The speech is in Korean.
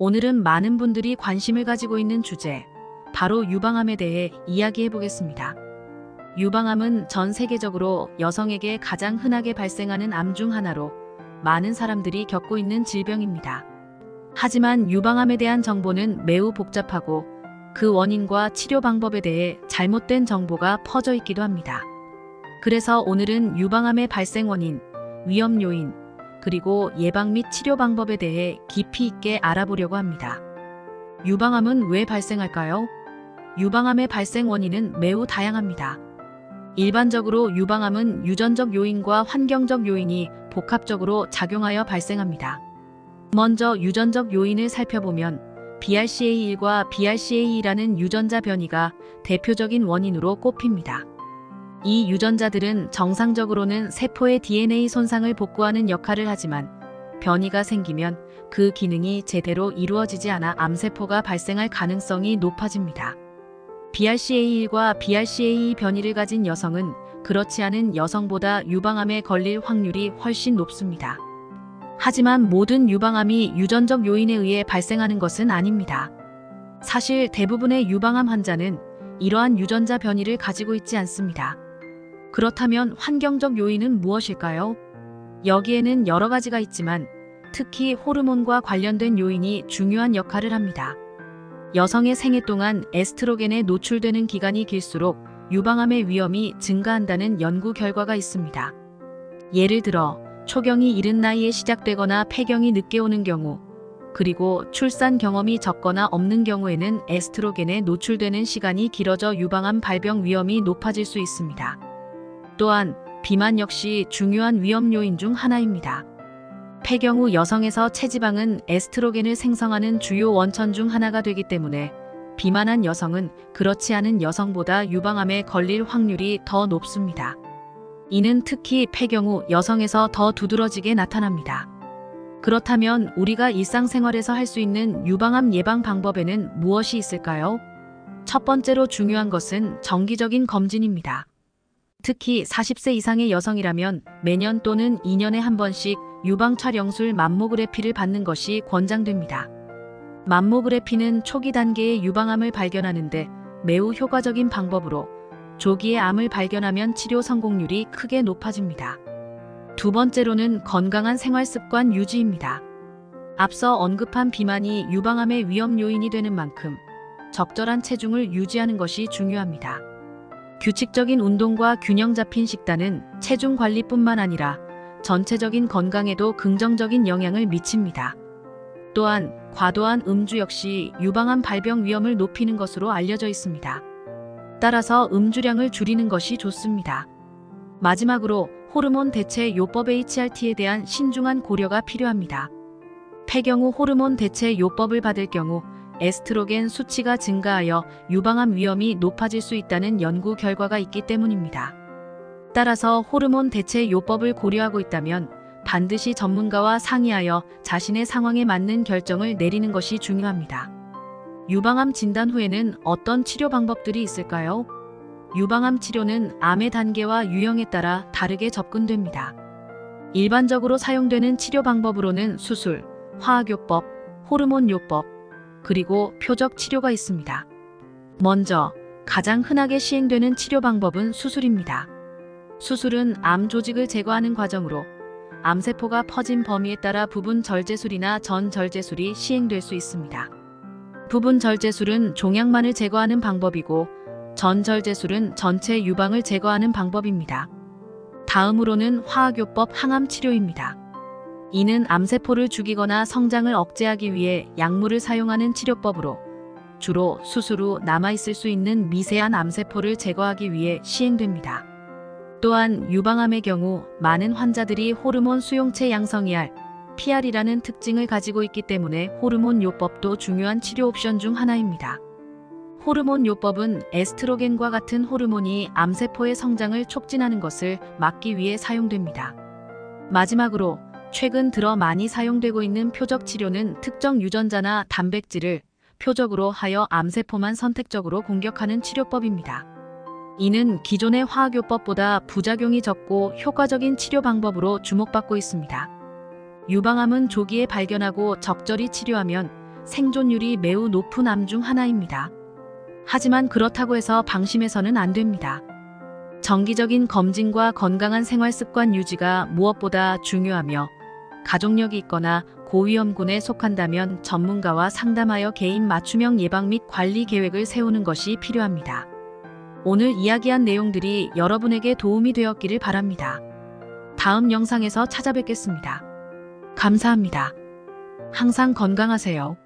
오늘은 많은 분들이 관심을 가지고 있는 주제, 바로 유방암에 대해 이야기해 보겠습니다. 유방암은 전 세계적으로 여성에게 가장 흔하게 발생하는 암 중 하나로 많은 사람들이 겪고 있는 질병입니다. 하지만 유방암에 대한 정보는 매우 복잡하고 그 원인과 치료 방법에 대해 잘못된 정보가 퍼져 있기도 합니다. 그래서 오늘은 유방암의 발생 원인, 위험 요인, 그리고 예방 및 치료 방법에 대해 깊이 있게 알아보려고 합니다. 유방암은 왜 발생할까요? 유방암의 발생 원인은 매우 다양합니다. 일반적으로 유방암은 유전적 요인과 환경적 요인이 복합적으로 작용하여 발생합니다. 먼저 유전적 요인을 살펴보면 BRCA1과 BRCA2라는 유전자 변이가 대표적인 원인으로 꼽힙니다. 이 유전자들은 정상적으로는 세포의 DNA 손상을 복구하는 역할을 하지만 변이가 생기면 그 기능이 제대로 이루어지지 않아 암세포가 발생할 가능성이 높아집니다. BRCA1과 BRCA2 변이를 가진 여성은 그렇지 않은 여성보다 유방암에 걸릴 확률이 훨씬 높습니다. 하지만 모든 유방암이 유전적 요인에 의해 발생하는 것은 아닙니다. 사실 대부분의 유방암 환자는 이러한 유전자 변이를 가지고 있지 않습니다. 그렇다면 환경적 요인은 무엇일까요? 여기에는 여러 가지가 있지만 특히 호르몬과 관련된 요인이 중요한 역할을 합니다. 여성의 생애 동안 에스트로겐에 노출되는 기간이 길수록 유방암의 위험이 증가한다는 연구 결과가 있습니다. 예를 들어 초경이 이른 나이에 시작되거나 폐경이 늦게 오는 경우, 그리고 출산 경험이 적거나 없는 경우에는 에스트로겐에 노출되는 시간이 길어져 유방암 발병 위험이 높아질 수 있습니다. 또한 비만 역시 중요한 위험 요인 중 하나입니다. 폐경 후 여성에서 체지방은 에스트로겐을 생성하는 주요 원천 중 하나가 되기 때문에 비만한 여성은 그렇지 않은 여성보다 유방암에 걸릴 확률이 더 높습니다. 이는 특히 폐경 후 여성에서 더 두드러지게 나타납니다. 그렇다면 우리가 일상생활에서 할 수 있는 유방암 예방 방법에는 무엇이 있을까요? 첫 번째로 중요한 것은 정기적인 검진입니다. 특히 40세 이상의 여성이라면 매년 또는 2년에 한 번씩 유방 촬영술 맘모그래피를 받는 것이 권장됩니다. 맘모그래피는 초기 단계의 유방암을 발견하는 데 매우 효과적인 방법으로 조기에 암을 발견하면 치료 성공률이 크게 높아집니다. 두 번째로는 건강한 생활 습관 유지입니다. 앞서 언급한 비만이 유방암의 위험 요인이 되는 만큼 적절한 체중을 유지하는 것이 중요합니다. 규칙적인 운동과 균형 잡힌 식단은 체중 관리뿐만 아니라 전체적인 건강에도 긍정적인 영향을 미칩니다. 또한 과도한 음주 역시 유방암 발병 위험을 높이는 것으로 알려져 있습니다. 따라서 음주량을 줄이는 것이 좋습니다. 마지막으로 호르몬 대체 요법 HRT에 대한 신중한 고려가 필요합니다. 폐경 후 호르몬 대체 요법을 받을 경우 에스트로겐 수치가 증가하여 유방암 위험이 높아질 수 있다는 연구 결과가 있기 때문입니다. 따라서 호르몬 대체 요법을 고려하고 있다면 반드시 전문가와 상의하여 자신의 상황에 맞는 결정을 내리는 것이 중요합니다. 유방암 진단 후에는 어떤 치료 방법들이 있을까요? 유방암 치료는 암의 단계와 유형에 따라 다르게 접근됩니다. 일반적으로 사용되는 치료 방법으로는 수술, 화학요법, 호르몬요법, 그리고 표적 치료가 있습니다. 먼저 가장 흔하게 시행되는 치료 방법은 수술입니다. 수술은 암 조직을 제거하는 과정으로 암세포가 퍼진 범위에 따라 부분 절제술이나 전 절제술이 시행될 수 있습니다. 부분 절제술은 종양만을 제거하는 방법이고 전 절제술은 전체 유방을 제거하는 방법입니다. 다음으로는 화학요법 항암 치료입니다. 이는 암세포를 죽이거나 성장을 억제하기 위해 약물을 사용하는 치료법으로 주로 수술 후 남아있을 수 있는 미세한 암세포를 제거하기 위해 시행됩니다. 또한 유방암의 경우 많은 환자들이 호르몬 수용체 양성 ER, PR이라는 특징을 가지고 있기 때문에 호르몬 요법도 중요한 치료 옵션 중 하나입니다. 호르몬 요법은 에스트로겐과 같은 호르몬이 암세포의 성장을 촉진하는 것을 막기 위해 사용됩니다. 마지막으로 최근 들어 많이 사용되고 있는 표적 치료는 특정 유전자나 단백질을 표적으로 하여 암세포만 선택적으로 공격하는 치료법입니다. 이는 기존의 화학요법보다 부작용이 적고 효과적인 치료 방법으로 주목받고 있습니다. 유방암은 조기에 발견하고 적절히 치료하면 생존율이 매우 높은 암 중 하나입니다. 하지만 그렇다고 해서 방심해서는 안 됩니다. 정기적인 검진과 건강한 생활 습관 유지가 무엇보다 중요하며 가족력이 있거나 고위험군에 속한다면 전문가와 상담하여 개인 맞춤형 예방 및 관리 계획을 세우는 것이 필요합니다. 오늘 이야기한 내용들이 여러분에게 도움이 되었기를 바랍니다. 다음 영상에서 찾아뵙겠습니다. 감사합니다. 항상 건강하세요.